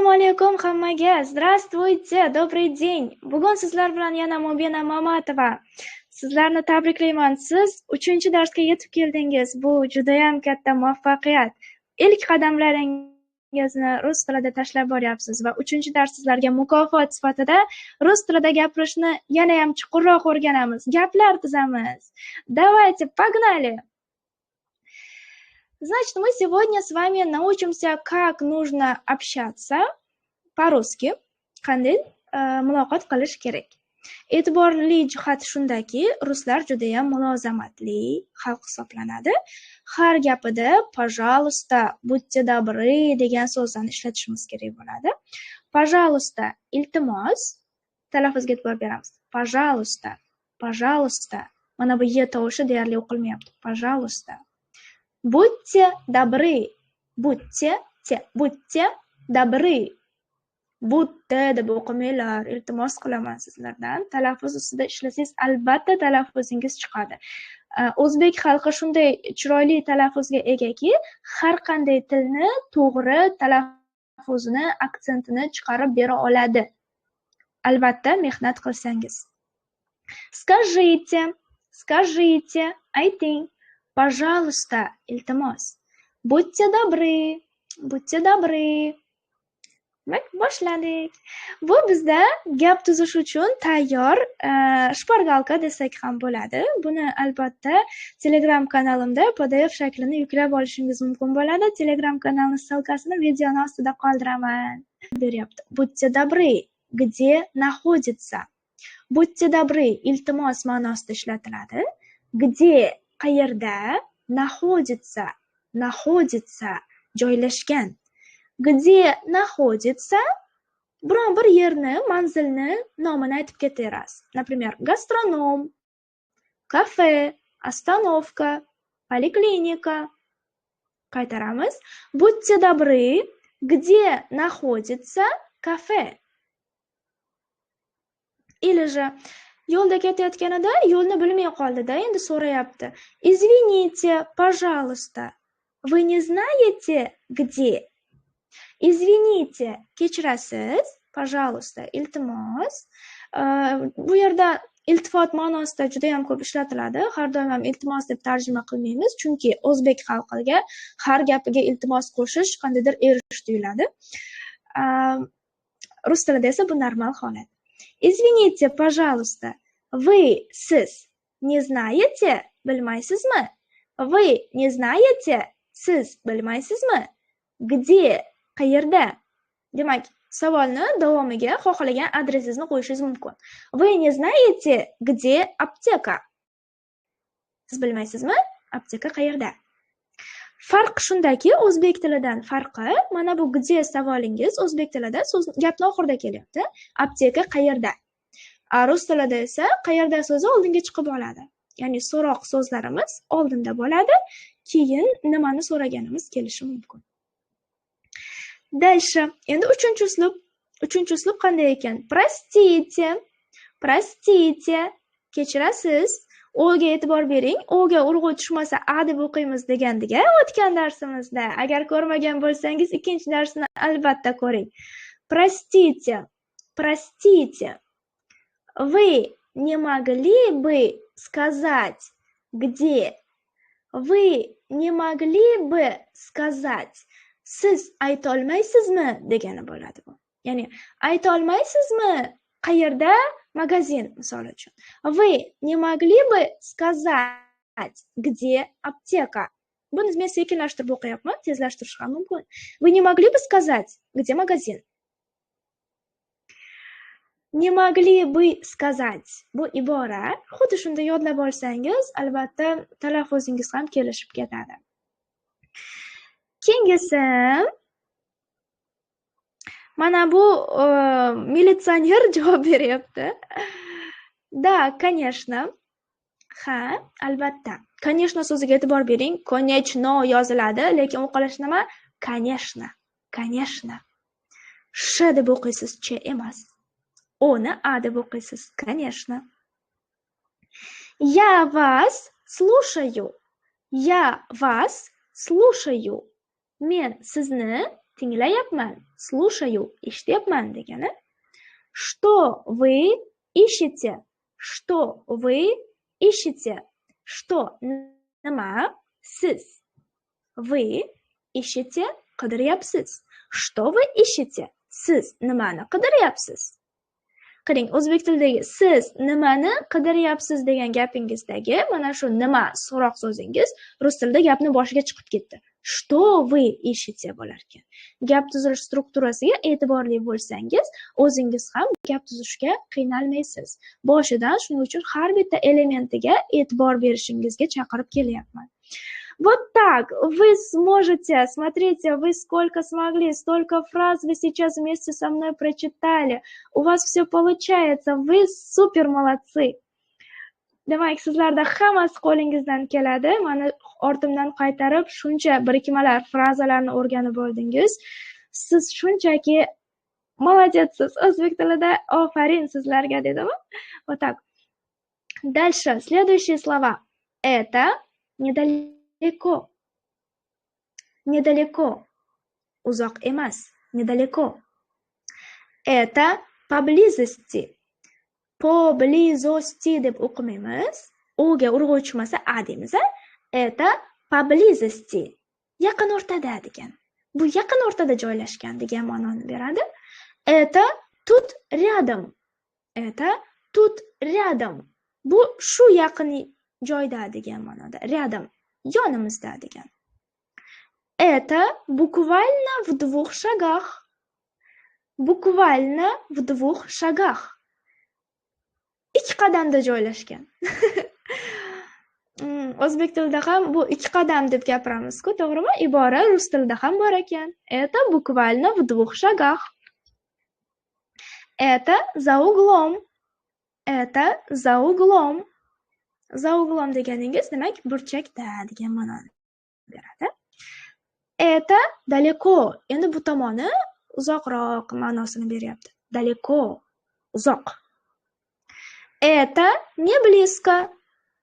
Assalomu alaykum hammaga. Здравствуйте, добрый dень. Bugun sizlar bilan yana Mubina Mamatova. Sizlarni tabriklayman. Siz 3-darsga yetib keldingiz. Bu juda ham katta muvaffaqiyat. Ilk qadamlaringizni rus tilida tashlab boryapsiz va 3-dars sizlarga mukofot sifatida rus tilida gapirishni yana ham chuqurroq o'rganamiz. Gaplar tuzamiz. Давайте, погнали. Значит, мы сегодня с вами научимся, как нужно общаться по-русски, qanday muloqot qilish kerak. E'tiborli jihat shundaki, ruslar juda ham mulozamatli xalq hisoblanadi. Har gapida пожалуйста, будьте добры degan so'zlarni ishlatishimiz kerak bo'ladi. Пожалуйста, iltimos, talaffuzga e'tibor beramiz. Пожалуйста, пожалуйста. Mana bu y tovushi deyarli o'qilmayapti. Пожалуйста. Будьте добры. Будьте добры. Будьте deb o'qimanglar. Iltimos qilaman sizlardan. Talaffuz ustida ishlasangiz, albatta talaffuzingiz chiqadi. O'zbek xalqi shunday chiroyli talaffuzga egaki, har qanday tilni to'g'ri talaffuzini, aksentini chiqarib bera oladi. Albatta mehnat qilsangiz. Скажите, ayting. Пожалуйста, iltimos. Будьте добры. Boshladik. Bu bizda gap tuzish uchun tayyor shpargalka desak ham bo'ladi. Buni albatta Telegram kanalimda PDF shaklini yuklab olishingiz mumkin bo'ladi. Telegram kanalning ссылкасini videoning ostida qoldiraman. Beryapti. Будьте добры. Где находится? Будьте добры. Iltimos ma'nosida ishlatiladi. Где qayerda? Находится joylashgan. Где находится? Biron bir yerni, manzilni nomini aytib ketaverasiz. Например, gastronom, kafe, остановка, поликлиника. Qaytaramiz. Будьте добры. Где находится кафе? Или же yo'lda ketayotganida yo'lni bilmay qoldida, endi so'rayapti. Извините, пожалуйста. Вы не знаете где? Извините, kechirasiz, пожалуйста, iltimos. Bu yerda iltifot ma'nosida juda ham ko'p ishlatiladi. Har doim ham iltimos deb tarjima qilmaymiz, chunki o'zbek xalqiga har gapiga iltimos qo'shish qandaydir erish tuyuladi. Rus tilida esa bu normal holat. Извините, пожалуйста, вы, siz, не знаете, bilmaysizmi? Вы не знаете, siz, bilmaysizmi? Где, qayerda? Demak, savolni davomiga xohlagan adresingizni qo'yishingiz mumkin. Вы не знаете, где аптека? Siz bilmaysizmi? Apteka qayerda? Farq shundaki, o'zbek tilidan farqi, mana bu где savolingiz o'zbek tilida gapning oxirida kelyapti. Apteka qayerda? Rus tilida esa qayerda so'zi oldinga chiqib oladi. Ya'ni so'roq so'zlarimiz oldinda bo'ladi, keyin nimani so'raganimiz kelishi mumkin. Дальше. Endi 3-uslub. 3-uslub qanday ekan? Простите. Kechirasiz. O'ga e'tibor bering. O'ga urg'u tushmasa a deb o'qiymiz degandiga o'tgan darsimizda. Agar ko'rmagan bo'lsangiz, ikkinchi darsni albatta ko'ring. Простите. Вы не могли бы сказать где? Вы не могли бы сказать? Siz ayta olmaysizmi degani bo'ladi bu. Ya'ni ayta olmaysizmi? Qayerda? Magazin misol uchun. Вы не могли бы сказать, где аптека? Buni men sekinlashtirib o'qiyapman, tezlashtirish ham mumkin. Вы не могли бы сказать, где магазин? Не могли бы сказать. Bu ibora xuddi shunda yodlab olsangiz, albatta talaffuzingiz ham kelishib ketadi. Keyingisi mana bu militsioner javob beryapti. Da, конечно. Ha, albatta. Конечно so'ziga e'tibor bering. Конечно yoziladi, lekin o'qilish nima? Конечно. Sh deb o'qiysiz, ch emas. O'ni a deb o'qiysiz. Конечно. Я вас слушаю. Men sizni tinglayapman, слушаю, eshityapman degani. Что вы ищете? Что вы ищете? Что nima? Siz. Вы ищете, qidiryapsiz. Что вы ищете? Siz nimani qidiryapsiz? Qarang, o'zbek tilidagi siz nimani qidiryapsiz degan gapingizdagi mana shu nima so'roq so'zingiz rus tilida gapni boshiga chiqib ketdi. Что вы ищете bo'lar ekan. Gap tuzilish strukturasiga e'tiborli bo'lsangiz, o'zingiz ham gap tuzishga qiynalmaysiz. Boshidan shuning uchun har bitta elementiga e'tibor berishingizga chaqirib kelyapman. Вот так вы сможете, смотрите, вы сколько смогли, столько фраз вы сейчас вместе со мной прочитали. У вас все получается, вы супер молодцы. Demak, sizlarda hammasi qo'lingizdan keladi. Mana ortimdan qaytarib shuncha birikmalar, frazalarni o'rganib oldingiz. Siz shunchaki молодецsiz. O'zbek tilida ofarin sizlarga dedimi? Вот так. Дальше, следующие слова. Это недалеко. Недалеко. Uzoq emas. Недалеко. Это поблизости. Поблизости deb o'qimaymiz. O'ga urg'u tushmasa a deymiz. Это поблизости. Yaqin o'rtada degan. Bu yaqin o'rtada joylashgan degan ma'noni beradi. Это тут рядом. Это тут рядом. Bu shu yaqin joyda degan ma'noda. Рядом. Yonimizda degan. Это буквально в 2 шагах. Буквально в 2 шагах. 2 qadamda joylashgan. O'zbek tilida ham bu 2 qadam deb gapiramiz-ku, to'g'rimi? Ibora rus tilida ham bor ekan. Это буквально в 2 шагах. Это за углом. Это за углом. За углом deganingiz demak burchakda degan ma'noni beradi. Это далеко. Endi bu tomoni uzoqroq ma'nosini beryapti. Далеко. Uzoq. Это не близко.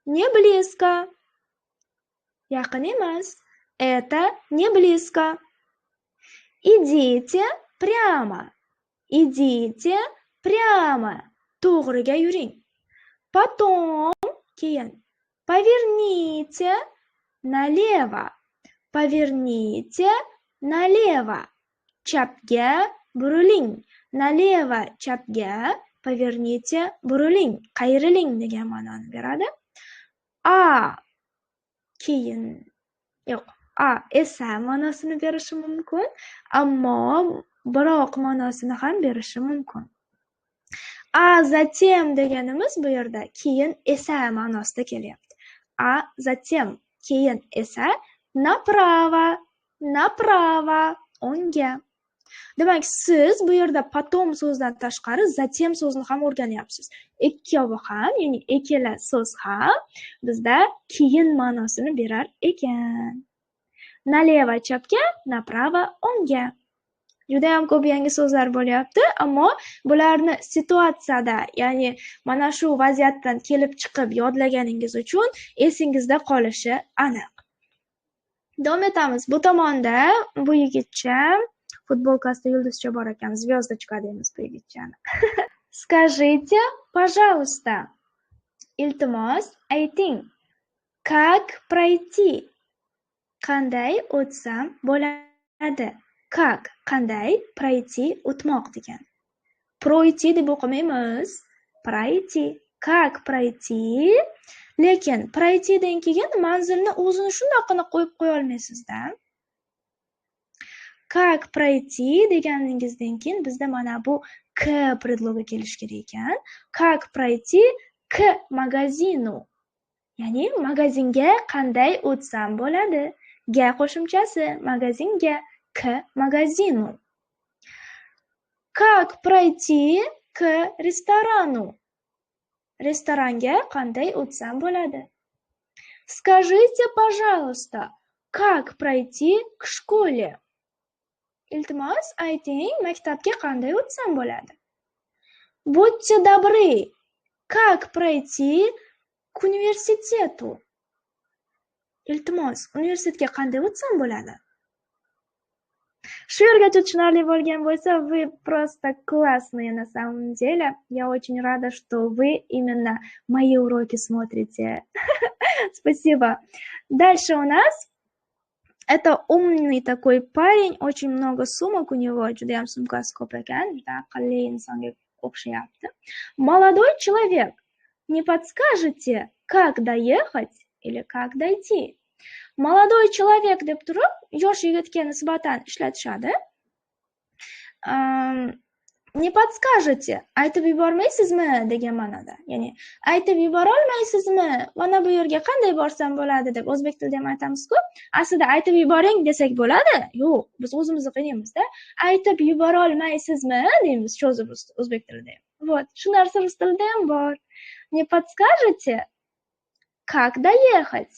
Не близко. Yaqin emas. Это не близко. Идите прямо. Идите прямо. To'g'riga yuring. Потом, keyin. Поверните налево. Поверните налево. Chapga buriling. Налево chapga. Поверните buriling. Qayriling degan ma'noni beradi. A keyin yo'q. A esa ma'nosini berishi mumkin, ammo biroq ma'nosini ham berishi mumkin. A затем deganimiz bu yerda keyin esa ma'nosida kelyapti. A затем keyin esa направо, направо o'ngga. Demak, siz bu yerda потом so'zdan tashqari затем so'zini ham o'rganyapsiz. Ikkovi ham, ya'ni ikkala so'z ham bizda keyin ma'nosini berar ekan. Налево chapga, направо o'ngga. Juda ham ko'p yangi so'zlar bo'lyapti, ammo bularni situatsiyada, ya'ni mana shu vaziyatdan kelib chiqib yodlaganingiz uchun esingizda qolishi aniq. Davom etamiz. Bu tomonda bu yigitcha futbolkasida yulduzcha bor ekan, звездочка deymiz bu yigitchani. Скажите, пожалуйста. Iltimos, ayting. Как пройти? Qanday o'tsam bo'ladi? Как qanday, пройти o'tmoq degan. Пройти deb o'qimaymiz. Пройти. Как пройти? Lekin пройти dan keyin manzilni o'zini shundoqqina qo'yib qo'ya olmaysizda. Как пройти deganingizdan keyin bizda mana bu к predlogi kelish kerak ekan. Как пройти к магазину? Ya'ni magazinga qanday o'tsam bo'ladi? Ga qo'shimchasi magazinga, к магазину. Как пройти к ресторану? Restoranga qanday o'tsam bo'ladi? Скажите, пожалуйста, как пройти к школе? Iltimos, ayting, maktabga qanday o'tsam bo'ladi? Будьте добры, как пройти к университету? Iltimos, universitetga qanday o'tsam bo'ladi? Shu yergacha tushunarli bo'lgan bo'lsa, вы просто классные на самом деле. Я очень рада, что вы именно мои уроки смотрите. Спасибо. Дальше у нас это умный такой парень, очень много сумок у него, judayam sumkasi ko'p ekan, juda aqlli insonga o'xshayapti. Молодой человек, не подскажете, как доехать или как дойти? Молодой человек deb turib, yosh yigitga nisbatan ishlatishadi. Не подскажете, aytib yubormaysizmi degan ma'noda. Ya'ni aytib yubora olmaysizmi? Mana bu yerga qanday borsam bo'ladi deb o'zbek tilida ham aytamiz-ku. Aslida aytib yuboring desak bo'ladi. Yo'q, biz o'zimizni qiynaymiz-da. Aytib yubora olmaysizmi deymiz cho'zib o'zbek tilida. Вот, shu narsa rus tilida ham bor. Не подскажете, как доехать?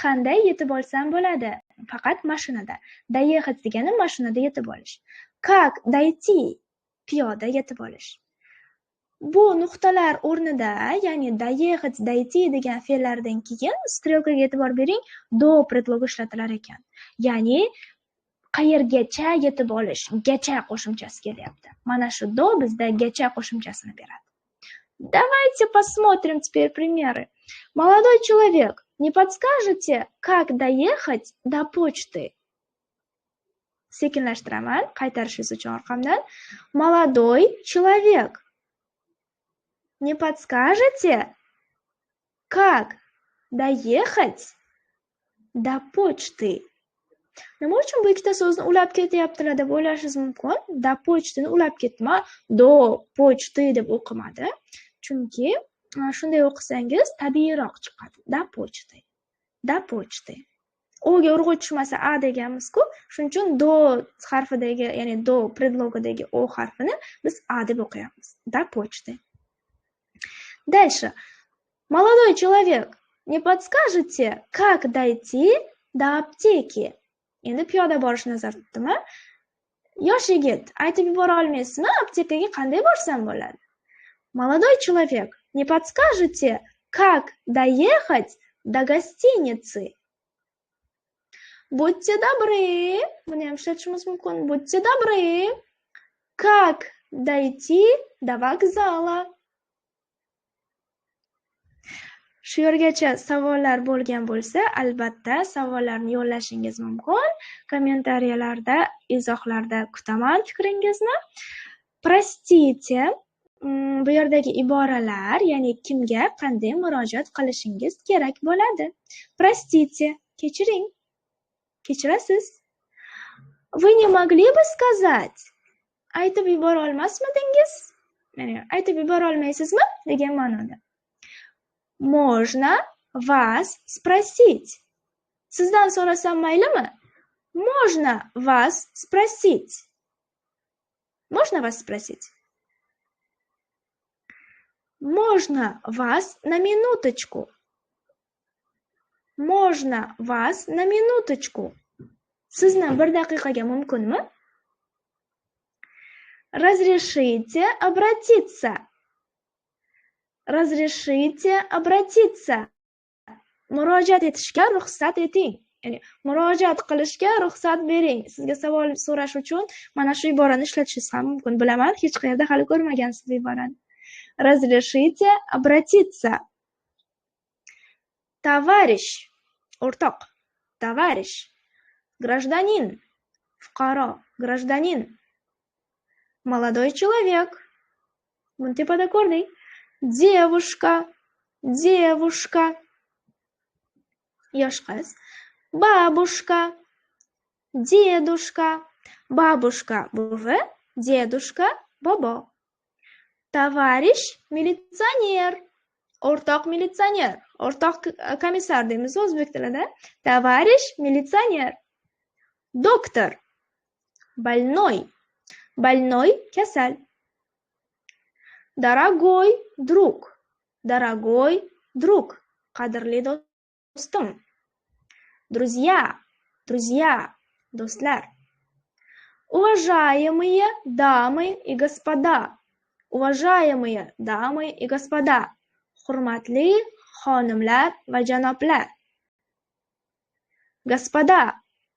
Qanday yetib olsam bo'ladi? Faqat mashinada. Doехать degani mashinada yetib olish. Как дойти? Piyoda yetib olish. Bu nuqtalar o'rnida, ya'ni doехать, дойти degan fe'llardan keyin strelkaga e'tibor bering, do predlogi ishlatilar ekan. Ya'ni qayergacha yetib olish, gacha qo'shimchasi kelyapti. Mana shu do bizda gacha qo'shimchasini beradi. Давайте посмотрим теперь примеры. Молодой человек, не подскажете, как доехать до почты? Sekinlashtiraman, qaytarishingiz uchun orqamdan. Молодой человек, не подскажете, как доехать до почты? Nima uchun bu ikkita so'zni ulab ketyaptilar deb o'ylashingiz mumkin. Do почтani ulab ketma, do почты deb o'qimadi. Chunki shunday o'qisangiz tabiiyroq chiqadi. Do почты. Do почты. O'ga urg'u tushmasa a deganmiz-ku. Shuning uchun do harfidagi, ya'ni do predlogidagi o harfini biz a deb o'qiyapmiz. Do почты. Дальше. Молодой человек, не подскажете, как дойти до аптеки? Endi piyoda borishni nazarda tutdim. Yosh yigit, aytib yubora olmaysizmi, aptekaga qanday borsam bo'ladi? Молодой человек, не подскажете, как доехать до гостиницы? Будьте добры, buni ham ishlatishimiz mumkin. Будьте добры, как дойти до вокзала? Shu yergacha savollar bo'lgan bo'lsa, albatta savollarni yo'llashingiz mumkin. Kommentariyalarda, izohlarda kutaman fikringizni. Простите, bu yerdagi iboralar, ya'ni kimga qanday murojaat qilishingiz kerak bo'ladi. Простите, kechiring. Kechirasiz. Вы не могли бы сказать? Aytib yubora olmasmidingiz? Ya'ni aytib yubora olmaysizmi degan ma'noda. Можно вас спросить. Sizdan so'rasam maylimi? Можно вас спросить. Можно вас спросить? Можно вас на минуточку. Можно вас на минуточку. Sizni bir daqiqaga mumkinmi? Разрешите обратиться. Разрешите обратиться. Murojaat etishga ruxsat eting. Ya'ni murojaat qilishga ruxsat bering. Sizga savol so'rash uchun mana shu iborani ishlatishingiz ham mumkin. Bilaman, hech qayerda hali ko'rmagansiz bu iborani. Разрешите обратиться. Товарищ, o'rtoq, товарищ, гражданин, fuqaro, гражданин, молодой человек. Buni tepada ko'rdik. Девушка, девушка, yosh qiz. Бабушка, дедушка, бабушка, buvi, дедушка, bobo. Товарищ militsioner, o'rtoq militsioner, o'rtoq komissar deymiz o'zbek tilida. Товарищ militsioner. Doktor, больной, больной kasal. Дорогой друг, дорогой друг, qadrli do'stim. Друзья, друзья, do'stlar. Уважаемые дамы и господа, уважаемые дамы и господа, hurmatli xonimlar va janoblar. Господа,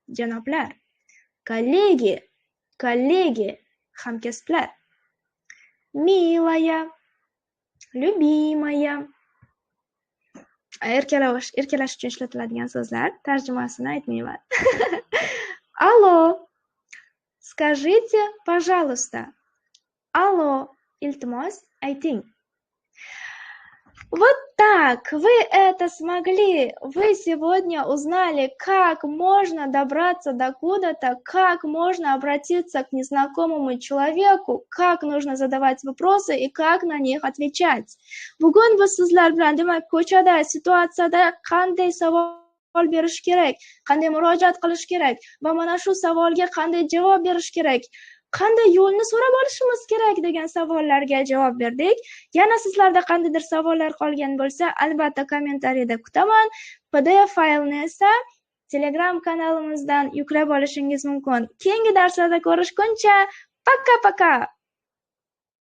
janoblar. Коллеги, Коллеги, hamkasblar. Milaya, любимая. Erkalash uchun ishlatiladigan so'zlar. Tarjimasini aytmayman. Алло. Скажите, пожалуйста. Алло, iltimos, ayting. Вот так, вы это смогли. Вы сегодня узнали, как можно добраться до куда-то, как можно обратиться к незнакомому человеку, как нужно задавать вопросы и как на них отвечать. Bugun biz sizlar bilan, demak, ko'chada, situatsiyada qanday savol berish kerak, qanday murojaat qilish kerak va mana shu savolga qanday javob berish kerak, qanday yo'lni so'rab olishimiz kerak degan savollarga javob berdik. Yana sizlarda qandaydir savollar qolgan bo'lsa, albatta kommentariyada kutaman. PDF faylni esa Telegram kanalimizdan yuklab olishingiz mumkin. Keyingi darslarda ko'rishguncha, paka-paka!